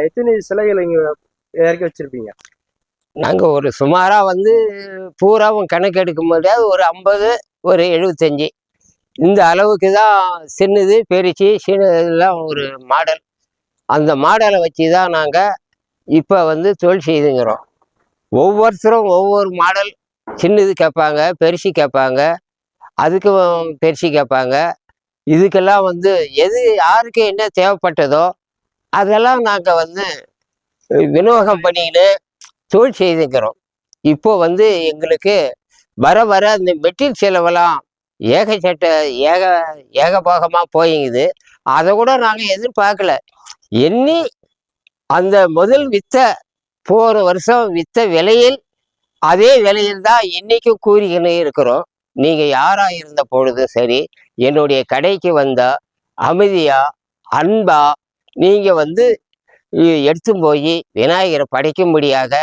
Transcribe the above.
எத்தனை சிலைகள் இங்க இறக்கி வச்சிருப்பீங்க? நாங்கள் ஒரு சுமாராக வந்து பூராவும் கணக்கு எடுக்க முடியாது, ஒரு 50 ஒரு 75 இந்த அளவுக்கு தான். சின்னது பெருசு சின்னதெல்லாம் ஒரு மாடல். அந்த மாடலை வச்சு தான் நாங்கள் இப்போ வந்து தொழில் செய்துங்கிறோம். ஒவ்வொருத்தரும் ஒவ்வொரு மாடல், சின்னது கேட்பாங்க, பெருசு கேட்பாங்க, அதுக்கு பெருசு கேட்பாங்க. இதுக்கெல்லாம் வந்து எது யாருக்கு என்ன தேவைப்பட்டதோ அதெல்லாம் நாங்கள் வந்து விநியோகம் பண்ணிக்கின்னு தொழில் செய்துக்கிறோம். இப்போ வந்து எங்களுக்கு வர வர இந்த மெட்டீரியல் செலவெல்லாம் ஏகச்சட்ட ஏக ஏகபோகமாக போயிங்குது. அதை கூட நாங்கள் எதிர்பார்க்கல. எண்ணி அந்த முதல் போன வருஷம் வித்த விலையில் அதே விலையில் தான் இன்னைக்கும் கூறிக்கின்னு இருக்கிறோம். நீங்கள் யாராக இருந்த பொழுதும் சரி, என்னுடைய கடைக்கு வந்தா அமைதியா அன்பா நீங்கள் வந்து எடுத்து போய் விநாயகரை படைக்கும்படியாக